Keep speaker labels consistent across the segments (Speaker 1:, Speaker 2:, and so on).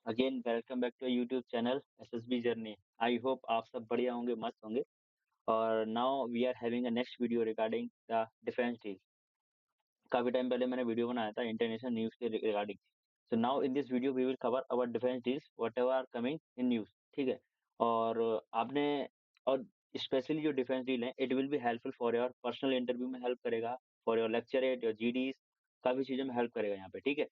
Speaker 1: Again welcome back to YouTube channel SSB journey. I hope आप सब बढ़िया होंगे, मस्त होंगे। और now we are having a next video regarding the defence deal. काफी टाइम पहले मैंने वीडियो बनाया था इंटरनेशनल न्यूज के regarding. So now in this video we will cover our defence deals what ever R coming in news. ठीक है। और आपने और स्पेशली जो डिफेंस डील है it will be helpful for your personal interview में help करेगा, for your lecturette, your GDs, काफी चीजों में हेल्प करेगा यहाँ पे। ठीक है।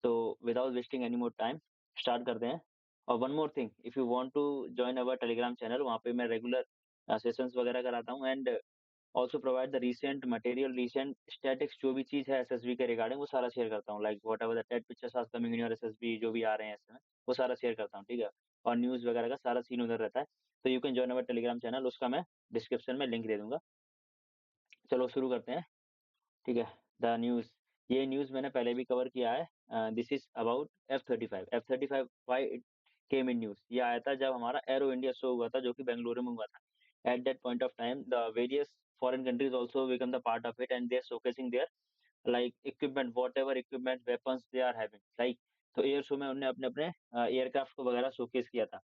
Speaker 1: तो without wasting any more time start करते हैं। और one more thing, if you want to join our Telegram channel, वहाँ पे मैं रेगुलर सेशंस वगैरह कराता हूँ and also provide the recent material, recent statics, जो भी चीज़ है एसएसबी के रिगार्डिंग वो सारा शेयर करता हूँ। Like what ever the TED pictures are coming in your SSB, जो भी आ रहे हैं इसमें वो सारा शेयर करता हूँ। ठीक है। और न्यूज़ वगैरह का सारा सीन उधर रहता है। तो you can join our Telegram channel, उसका मैं डिस्क्रिप्शन में लिंक दे दूंगा। चलो शुरू करते हैं। ठीक है। द न्यूज़, ये न्यूज़ मैंने पहले भी कवर किया है। This is about F-35। F-35 why it came in news, ये आया था जब हमारा एरो इंडिया शो हुआ था जो कि बेंगलुरु में हुआ था। At that point of time the various foreign countries also become the part of it and they are showcasing there like equipment, whatever equipment, weapons they are having like. तो air show में उन्होंने अपने अपने aircraft को वगैरह showcase किया था।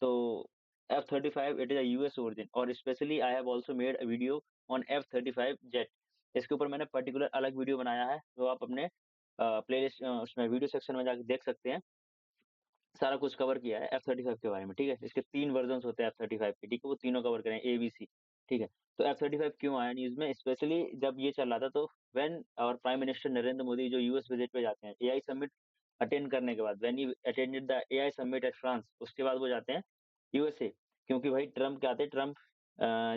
Speaker 1: तो F-35 it is a US origin, और specially I have also made a video on F-35 jet. इसके ऊपर मैंने पर्टिकुलर अलग वीडियो बनाया है जो आप अपने प्लेलिस्ट उसमें वीडियो सेक्शन में जाके देख सकते हैं। सारा कुछ कवर किया है F-35 के बारे में। ठीक है। इसके 3 वर्जन्स होते हैं F-35 के। ठीक है। वो तीनों कवर करें, ए, बी, सी। ठीक है। तो F-35 क्यों आया न्यूज़ में? स्पेशली जब ये चल रहा था तो when our prime minister Narendra Modi जो यूएस विजिट पे जाते हैं एआई समिट अटेंड करने के बाद, when he attended the AI summit eight France, उसके बाद वो जाते हैं यूएसए। क्योंकि भाई ट्रम्प क्या आते हैं, ट्रम्प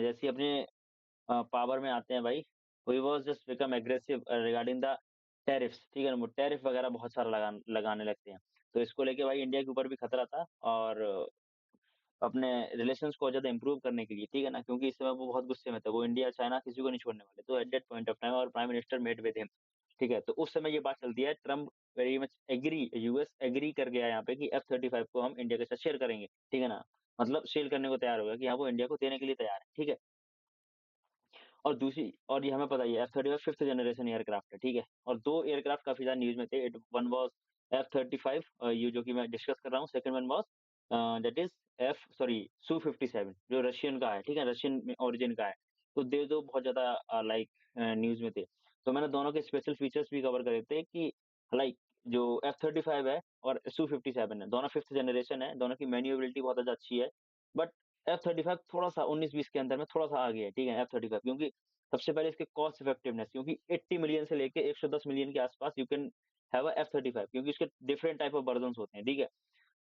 Speaker 1: जैसे ही अपने पावर में आते हैं भाई, he was just become aggressive regarding the tariffs. ठीक है ना? वो टैरिफ वगैरह बहुत सारा लगाने लगते हैं। तो इसको लेके भाई इंडिया के ऊपर भी खतरा था, और अपने रिलेशंस को ज़्यादा इम्प्रूव करने के लिए, ठीक है ना? क्योंकि इस समय वो बहुत गुस्से में थे। वो इंडिया, चाइना किसी को नहीं छोड़ने वाले। तो at that point of time our prime minister met with him. ठीक है? तो उस समय ये बात चलती है, Trump very much agree, US agree कर गया यहाँ पे कि F-35 को हम इंडिया के साथ शेयर करेंगे। ठीक है ना? मतलब शेयर करने को तैयार हो गया कि हाँ, वो इंडिया को देने के लिए तैयार है। ठीक है? और दूसरी, और ये हमें पता ही है F-35 5th जनरेशन एयरक्राफ्ट है। ठीक है? और 2 एयरक्राफ्ट काफ़ी ज़्यादा न्यूज़ में थे। इट वन वाज़ F-35, ये जो कि मैं डिस्कस कर रहा हूँ। Second one was that is Su-57 जो रशियन का है। ठीक है? रशियन में ओरिजिन का है। तो दे 2 बहुत ज़्यादा लाइक न्यूज़ में थे। तो मैंने दोनों के स्पेशल फीचर्स भी कवर करे थे कि लाइक जो F-35 है और Su-57 है, दोनों 5th जनरेशन है, दोनों की मैन्यूरेबिलिटी बहुत ज़्यादा अच्छी है। बट F-35 थोड़ा-सा 19-20 के अंदर में थोड़ा-सा आगे है। ठीक है? F-35 क्योंकि सबसे पहले इसके कॉस्ट इफेक्टिवनेस, क्योंकि 80 मिलियन से लेके 110 मिलियन के आसपास you can have a F-35, क्योंकि इसके डिफरेंट टाइप ऑफ वर्जन्स होते हैं। ठीक है?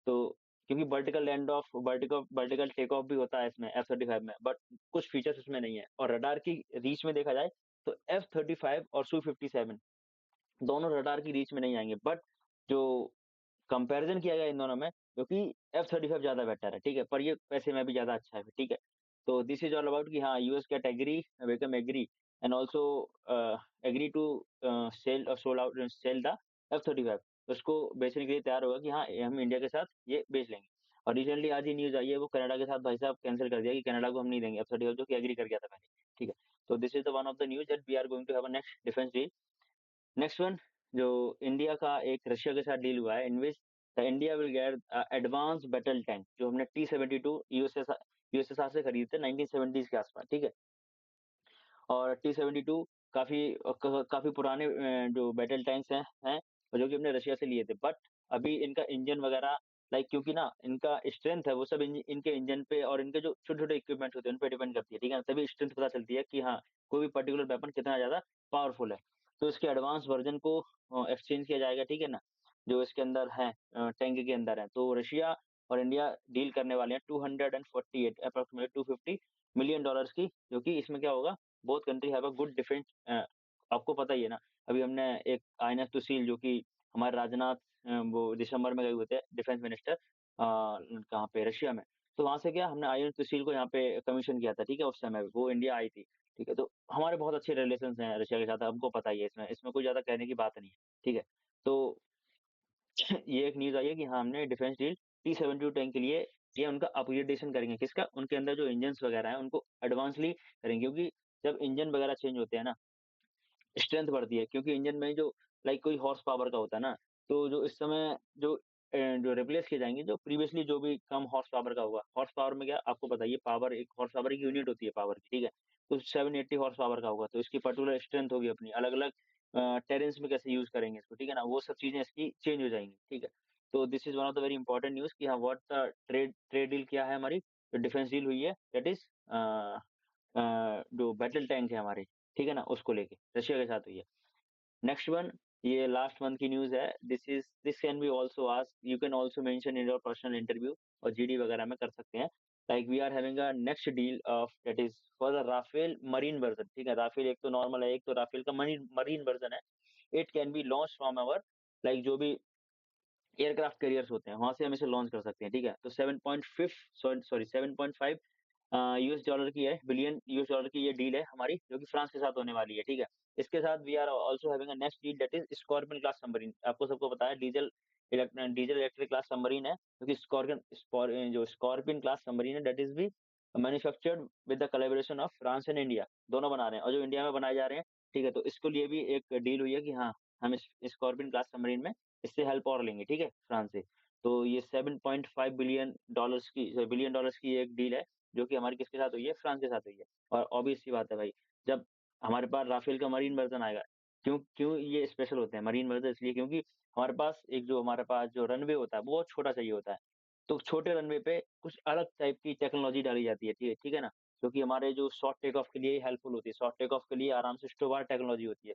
Speaker 1: तो क्योंकि vertical land of, vertical take off भी होता है इसमें F-35 में, बट कुछ फीचर्स इसमें नहीं है। और रडार की रीच में देखा जाए तो F-35 और Su-57 दोनों रडार की रीच में नहीं आएँगे। बट जो कंपैरिज़न किया गया इन दोनों में, क्योंकि F-35 ज़्यादा बेटर है। ठीक है? पर ये पैसे में भी ज़्यादा अच्छा है। ठीक है? तो दिस इज़ ऑल अबाउट कि हाँ, US gate agree, become agree and also agree to cell the F-35। उसको बेचने के लिए तैयार होगा कि हाँ, ये हम इंडिया के साथ ये बेच लेंगे। और रिसेंटली आज ही न्यूज़ आई है, वो कनाडा के साथ भाई साहब कैंसल कर दिया कि कनाडा को हम नहीं देंगे F-35, जो कि एग्री कर गया था पहले। ठीक है? तो this is the one of the news that we are going to have a next defence deal. Next one, जो इंडिया का एक रशिया के साथ डील हुआ है, in which the India will get advance battle tank, जो हमने T-72 USSR से खरीदे थे 1970s के आसपास। ठीक है? और T-72 काफ़ी पुराने जो बैटल टैंक्स हैं, और जो कि हमने रशिया से लिए थे। बट अभी इनका इंजन वगैरह लाइक, क्योंकि ना इनका स्ट्रेंथ है वो सब इनके इंजन पे और इनके जो छोटे-छोटे इक्विपमेंट होते हैं उन पे डिपेंड करती है। ठीक है? तभी स्ट्रेंथ पता चलती है कि हाँ, कोई भी पर्टिकुलर वेपन कितना ज़्यादा पावरफुल है। तो इसके एडवांस वर्ज़न को एक्सचेंज किया जाएगा। ठीक है ना? जो इसके अंदर है, टैंक के अंदर है। तो रशिया और इंडिया डील करने वाले हैं 248 अप्रॉक्सिमेटली $250 मिलियन की, जो कि इसमें क्या होगा, both country have a good defence. आपको पता ही है ना, अभी हमने एक आईएनएस सुशील, जो कि हमारे राजनाथ वो दिसंबर में गए हुए थे डिफेंस मिनिस्टर, कहाँ पे, रशिया में। तो वहाँ से क्या हमने आईएनएस सुशील को यहाँ पे कमीशन किया था। ठीक है? उस समय वो इंडिया आई थी। ठीक है? तो हमारे बहुत अच्छे रिलेशंस हैं रशिया के साथ, हमको पता ही है, इसमें इसमें कोई ज़्यादा कहने की बात नहीं है। ठीक है? तो ये एक न्यूज़ आई है कि हाँ, हमने डिफेंस डील T-72 टैंक के लिए ये उनका अपग्रेडेशन करेंगे। किसका? उनके अंदर जो इंजन्स वगैरह हैं उनको एडवांसली करेंगे, क्योंकि जब इंजन वगैरह चेंज होते हैं ना, स्ट्रेंथ बढ़ती है, क्योंकि इंजन में जो लाइक कोई हॉर्स पावर का होता है ना, तो जो इस समय जो जो रिप्लेस किए जाएँगे, जो प्रीवियसली जो भी कम हॉर्स पावर का होगा। हॉर्स पावर में क्या आपको पता ही है, पावर एक हॉर्स पावर की यूनिट होती है पावर की, ठीक है? तो 780 हॉर्स पावर का होगा, तो इसकी पर्टिकुलर स्ट्रेंथ होगी अपनी, अलग-अलग टेरेन्स में कैसे यूज़ करेंगे इसको, ठीक है ना? वो सब चीज़ें इसकी चेंज हो जाएँगी, ठीक है? तो this is one of the very important news कि हाँ, what the trade trade deal क्या है हमारी, जो डिफेंस डील हुई है, दैट इज़ जो बैटल टैंक है हमारे, ठीक है ना? उसको लेके रशिया के साथ हुई है। नेक्स्ट वन, ये लास्ट मंथ की न्यूज़ है। This can be also asked, you can also mention in your personal interview और जीडी वगैरह में कर सकते हैं। Like we are having a next deal of that is for the Rafale marine version, ठीक है? राफेल एक तो नॉर्मल है, एक तो राफेल का मरीन मरीन वर्जन है। It can be launched from our like जो भी एयरक्राफ्ट कैरियर्स होते हैं, वहाँ से हम इसे लॉन्च कर सकते हैं, ठीक है? तो 7.5 7.5 यूएस डॉलर की है, बिलियन यूएस डॉलर की ये डील है हमारी, जो कि फ्रांस के साथ होने वाली है, ठीक है? इसके साथ we are also having a next deal that is scorpion class submarine. आपको सबको पता है डीजल इलेक्ट्रिक क्लास सबमरीन है, जो कि जो स्कॉर्पियन क्लास सबमरीन है that is be manufactured with the collaboration of France and India, दोनों बना रहे हैं और जो इंडिया में बनाए जा रहे हैं, ठीक है? तो इसके लिए भी एक डील हुई है कि हाँ, हम इस स्कॉर्पियन क्लास सबमरीन में इससे हेल्प और लेंगे, ठीक है? फ्रांस से। तो ये 7.5 बिलियन डॉलर्स की एक डील है, जो कि हमारी किसके साथ हुई है? फ्रांस के साथ हुई है। और ऑब्वियस सी बात है भाई, जब हमारे पास राफेल का मरीन वर्ज़न आएगा, क्यों क्यों ये स्पेशल होते हैं मरीन वर्ज़न? इसलिए क्योंकि हमारे पास जो रनवे होता है, वो बहुत छोटा चाहिए होता है। तो छोटे रनवे पे कुछ अलग टाइप की टेक्नोलॉजी डाली जाती है, ठीक है ना? जो कि हमारे जो शॉर्ट टेक ऑफ के लिए हेल्पफुल होती है। शॉर्ट टेक ऑफ के लिए आराम से स्टोवार्ड टेक्नोलॉजी होती है।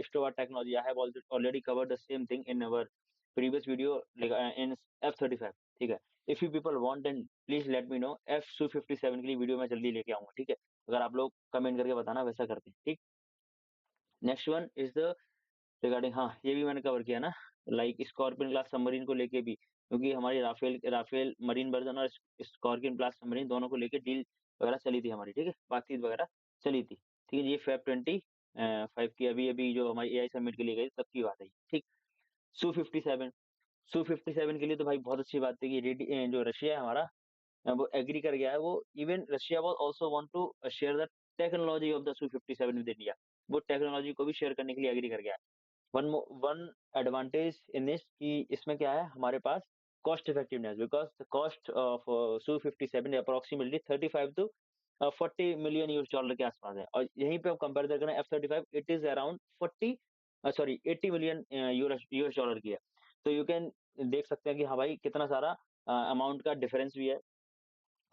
Speaker 1: स्टोवार्ड technology I have already covered the same thing in our previous video इन F-35, ठीक है? If you people want then please let me know. F-257 के लिए वीडियो मैं जल्दी लेके आऊँगा, ठीक है? अगर आप लोग कमेंट करके बताना, वैसा करते हैं, ठीक? Next one is the regarding, हाँ, ये भी मैंने कवर किया ना, लाइक स्कॉर्पियन क्लास सबमरीन को लेके भी, क्योंकि हमारी राफेल राफेल मरीन वर्जन और स्कॉर्पियन क्लास सबमरीन दोनों को लेके डील वगैरह चली थी हमारी, ठीक है? बातचीत वगैरह चली थी, ठीक है? ये फेब 5 की अभी-अभी जो हमारी एआई समिट के लिए गई, तब की बात है ये, ठीक? सू-57 के लिए तो भाई बहुत अच्छी बात थी कि जो रशिया है हमारा, वो एग्री कर गया है। वो even Russia was also want to share the technology of the सू-57 विद इंडिया। वो टेक्नोलॉजी को भी शेयर करने के लिए एग्री कर गया है। वन एडवांटेज इन दिस कि इसमें क्या है हमारे पास, cost effectiveness, because the cost of सू-57 approximately 35 to 40 million US dollar के आसपास है, और यहीं पे हम कंपेयर करें F-35, it is around 80 million US dollar की है। तो यू कैन देख सकते हैं कि हाँ भाई, कितना सारा अमाउंट का डिफरेंस भी है।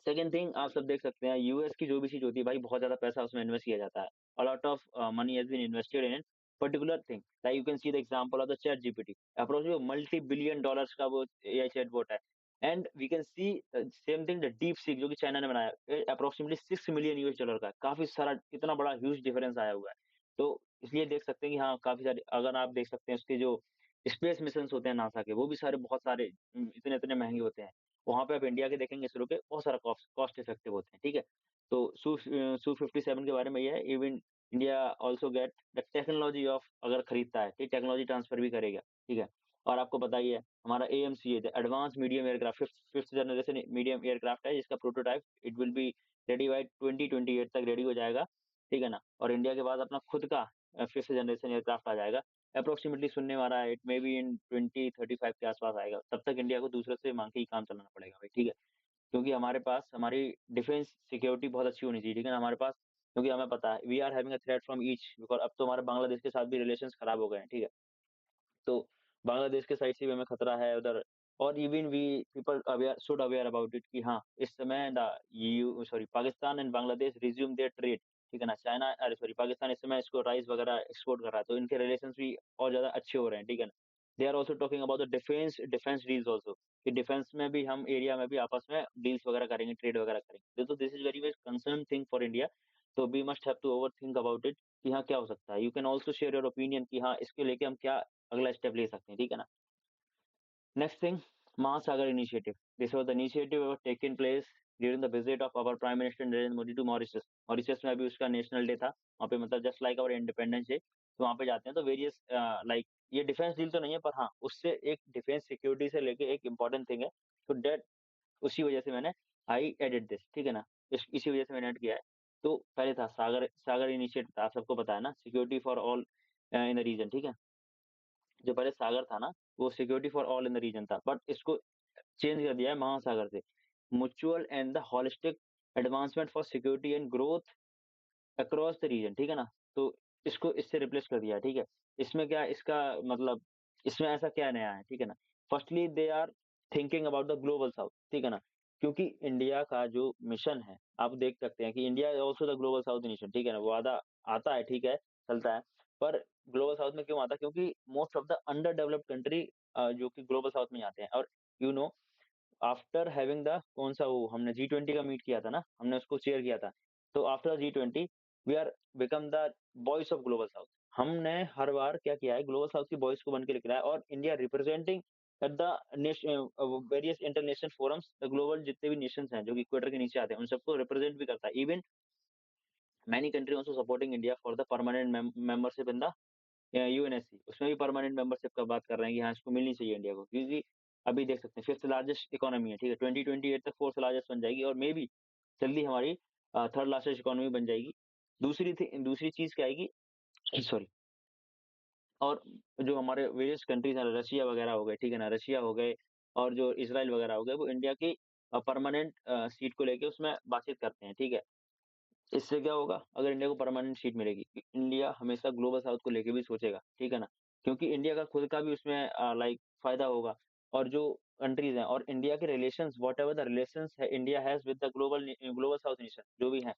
Speaker 1: सेकंड थिंग, आप सब देख सकते हैं, यूएस की जो भी चीज़ होती है भाई, बहुत ज़्यादा पैसा उसमें इन्वेस्ट किया जाता है। A lot of money has been invested in particular thing, like you can see the example of the chat GPT, approximately multi billion dollars का वो एआई चैटबॉट है। And we can see same thing the deep seek, जो कि China ने बनाया, approximately 6 million US dollar का है। काफ़ी सारा, इतना बड़ा ह्यूज डिफरेंस आया हुआ है। तो इसलिए देख सकते हैं कि हाँ, काफ़ी सारे, अगर आप देख सकते हैं उसके जो स्पेस मिशंस होते हैं नासा के, वो भी सारे बहुत सारे इतने-इतने महँगे होते हैं। वहाँ पे आप इंडिया के देखेंगे इसरो के, बहुत सारा कॉस्ट इफेक्टिव होते हैं, ठीक है? तो सू-57 के बारे में ये है, even India also get the technology of, अगर खरीदता है, ठीक, टेक्नोलॉजी ट्रांसफर भी करेगा, ठीक है? और आपको पता ही है, हमारा AMCA the advance medium aircraft, fifth generation medium aircraft है, जिसका prototype it will be ready bye 2028 तक रेडी हो जाएगा, ठीक है ना? और इंडिया के बाद अपना खुद का फिफ्थ जनरेशन एयरक्राफ्ट आ जाएगा। अप्रॉक्सिमेटली सुनने में आ रहा है, इट मे बी इन 2035 के आसपास आएगा। तब तक इंडिया को दूसरों से माँग के ही काम चलाना पड़ेगा भाई, ठीक है? क्योंकि हमारे पास हमारी डिफेंस सिक्योरिटी बहुत अच्छी होनी चाहिए, ठीक है ना? हमारे पास, क्योंकि हमें पता है we are having a threat from each, because अब तो हमारे बांग्लादेश के साथ भी रिलेशंस खराब हो गए हैं, ठीक है? तो बांग्लादेश के साइड से भी हमें खतरा है उधर, और even we people aware should aware about it कि हाँ, इस समय the EU sorry Pakistan and Bangladesh resume there trade, ठीक है ना? पाकिस्तान इस समय इसको राइस वगैरह एक्सपोर्ट कर रहा है, तो इनके रिलेशंस भी और ज़्यादा अच्छे हो रहे हैं, ठीक है ना? They are also talking about the defence deals also, कि डिफेंस में भी हम एरिया में भी आपस में डील्स वगैरह करेंगे, ट्रेड वगैरह करेंगे। तो this is very very concern thing for India, तो we must have to overthink about it कि हाँ, क्या हो सकता है? You can also share your opinion कि हाँ, इसको लेके हम क्या अगला स्टेप ले सकते हैं, ठीक है ना? Next thing, Mahasagar Initiative. This was the initiative was taken place during the visit of our Prime Minister Narendra Modi to Mauritius. Mauritius में अभी उसका नेशनल डे था। वहाँ पे मतलब just like our independence day, तो वहाँ पे जाते हैं तो वेरियस लाइक, ये डिफेंस डील तो नहीं है, पर हाँ, उससे एक डिफेंस सिक्योरिटी से लेके एक इम्पोर्टेंट थिंग है। तो दैट, उसी वजह से मैंने आई एडिट दिस, ठीक है ना? इसी वजह से मैंने ऐड किया है। तो पहले था सागर सागर इनिशिएटिव था, आप सबको पता है ना, security for all in the reason, ठीक है? जो पहले सागर था ना, वो security for all in the reason था, बट इसको चेंज कर दिया है महासागर से, mutual and the holistic advancement for security and growth across the reason, ठीक है ना? तो इसको इससे रिप्लेस कर दिया है, ठीक है? इसमें क्या इसका मतलब इसमें ऐसा क्या नया है, ठीक है ना? Firstly they are thinking about the global south, ठीक है ना? क्योंकि इंडिया का जो मिशन है, आप देख सकते हैं कि India is also the global south nation, ठीक है ना? वो आधा आता है, ठीक है, चलता है, पर ग्लोबल साउथ में क्यों आता है? क्योंकि most of the under developed country जो कि ग्लोबल साउथ में ही आते हैं और you know after having the कौन सा वो हमने जी20 का मीट किया था ना, हमने उसको चेयर किया था। तो after G20 we are become the voice of global south. हमने हर बार क्या किया है, ग्लोबल साउथ की वॉइस को बन के लिखा है और India representing at the various international forums, the global जितने भी नेशंस हैं जो कि इक्वेटर के नीचे आते हैं, उन सबको रिप्रेजेंट भी करता है। Even many country also supporting India for the permanent membership in the UNSC, उसमें भी परमानेंट मेंबरशिप का बात कर रहे हैं कि हाँ, इसको मिलनी चाहिए इंडिया को, क्योंकि अभी देख सकते हैं 5th लार्जेस्ट इकोनॉमी है, ठीक है? 2028 तक 4th लार्जेस्ट बन जाएगी और मे बी जल्दी हमारी 3rd लार्जेस्ट इकोनॉमी बन जाएगी। दूसरी चीज़ क्या आएगी सॉरी, और जो हमारे वेरियस कंट्रीज़ हैं, रशिया वगैरह हो गए, ठीक है ना? रशिया हो गए और जो इज़राइल वगैरह हो गए, वो इंडिया की परमानेंट सीट को लेके उसमें बातचीत करते हैं, ठीक है? इससे क्या होगा, अगर इंडिया को परमानेंट सीट मिलेगी, कि इंडिया हमेशा ग्लोबल साउथ को लेके भी सोचेगा, ठीक है ना? क्योंकि इंडिया का खुद का भी उसमें लाइक फ़ायदा होगा और जो कंट्रीज़ हैं और इंडिया के रिलेशंस व्हाटएवर द रिलेशंस है India has with the global south nation जो भी हैं,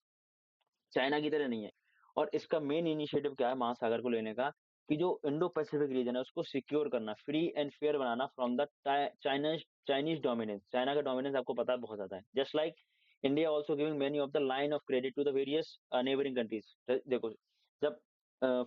Speaker 1: चाइना की तरह नहीं है। और इसका मेन इनिशिएटिव क्या है महासागर को लेने का, कि जो इंडो पैसिफिक रीजन है उसको सिक्योर करना, free and fair banana from the Chinese dominance. China का डोमिनेंस आपको पता है बहुत ज़्यादा है। Just like India also giving many of the line of credit to the various neighbouring countries. देखो, जब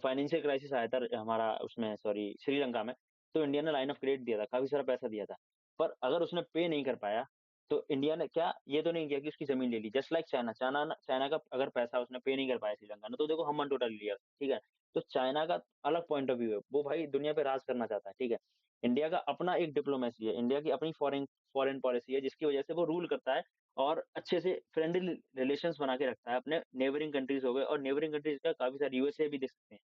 Speaker 1: फाइनेंशियल क्राइसिस आया था हमारा उसमें सॉरी श्रीलंका में, तो इंडिया ने लाइन ऑफ क्रेडिट दिया था, काफ़ी सारा पैसा दिया था। पर अगर उसने पे नहीं कर पाया, तो इंडिया ने क्या ये तो नहीं किया कि उसकी ज़मीन ले ली। जस्ट लाइक चाइना का अगर पैसा उसने पे नहीं कर पाया श्रीलंका ने, तो देखो हम टोटल लिया, ठीक है? तो चाइना का अलग पॉइंट ऑफ व्यू है, वो भाई दुनिया पे राज करना चाहता है, ठीक है? इंडिया का अपना एक डिप्लोमेसी है, इंडिया की अपनी फॉरेन पॉलिसी है, जिसकी वजह से वो रूल करता है और अच्छे से फ्रेंडली रिलेशंस बना के रखता है अपने नेबरिंग कंट्रीज़ हो गए, और नेबरिंग कंट्रीज़ का काफ़ी सारे यूएसए भी देख सकते हैं।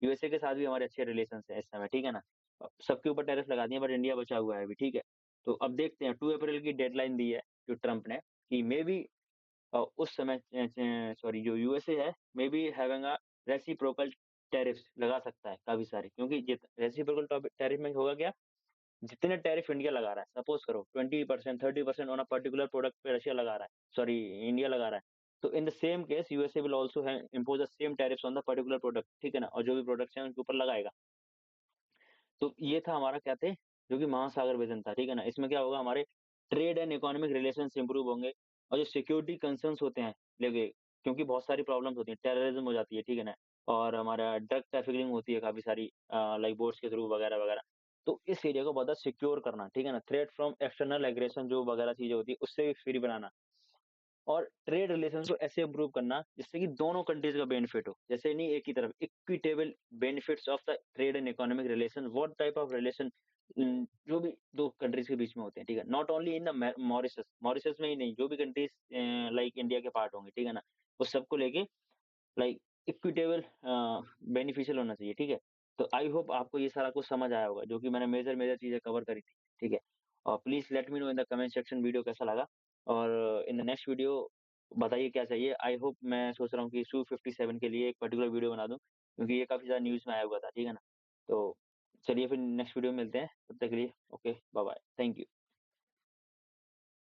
Speaker 1: यूएसए के साथ भी हमारे अच्छे रिलेशंस हैं इस समय, ठीक है ना? सबके ऊपर टैरिफ लगा दिए बट इंडिया बचा हुआ है अभी, ठीक है? तो अब देखते हैं, 2 अप्रैल की डेडलाइन दी है जो ट्रम्प ने, कि मे बी उस समय सॉरी जो यूएसए है, may be having a reciprocal tariffs लगा सकता है काफ़ी सारे, क्योंकि रेसिप्रोकल टैरिफ में होगा क्या, जितने टैरिफ इंडिया लगा रहा है, सपोज करो 20% 30% ऑन अ पर्टिकुलर प्रोडक्ट पे रशिया लगा रहा है, सॉरी इंडिया लगा रहा है, तो in the same case USA will also impose the same tariffs on the particular product, ठीक है ना? और जो भी प्रोडक्ट्स हैं उनके ऊपर लगाएगा। तो ये था हमारा क्या थे, जो कि महासागर विज़न था, ठीक है ना? इसमें क्या होगा, हमारे trade and economic relations improve होंगे और जो सिक्योरिटी कंसर्न्स होते हैं लेके, क्योंकि बहुत सारी प्रॉब्लम्स होती हैं, टेररिज्म हो जाती है, ठीक है ना? और हमारा ड्रग ट्रैफिकिंग होती है काफ़ी सारी लाइक बोट्स के थ्रू वगैरह-वगैरह। तो इस एरिया को बहुत सिक्योर करना, ठीक है ना? थ्रेट फ्रॉम एक्सटर्नल एग्रेशन जो वगैरह चीज़ें होती है, उससे भी फ्री बनाना। और ट्रेड रिलेशंस को ऐसे इम्प्रूव करना जिससे कि दोनों कंट्रीज का बेनिफिट हो, जैसे नहीं एक ही तरफ, equitable benefits of the trade and economic relation, what type of relation जो भी दो कंट्रीज के बीच में होते हैं, ठीक है? Not only in the Mauritius, Mauritius में ही नहीं, जो भी कंट्रीज लाइक इंडिया के पार्ट होंगे, ठीक है ना? उस सबको लेके लाइक इक्विटेबल बेनिफिशियल होना चाहिए, ठीक है? तो आई होप आपको ये सारा कुछ समझ आया होगा, जो कि मैंने मेजर मेजर चीजें कवर करी थी, ठीक है? और please let me no in the comment section video कैसा लगा, और इन द नेक्स्ट वीडियो बताइए क्या चाहिए। आई होप, मैं सोच रहा हूँ कि सू 57 के लिए एक पर्टिकुलर वीडियो बना दूं, क्योंकि ये काफी ज्यादा न्यूज में आया हुआ था, ठीक है ना? तो चलिए फिर नेक्स्ट वीडियो में मिलते हैं, तब तक के लिए okay, bye bye, thank you.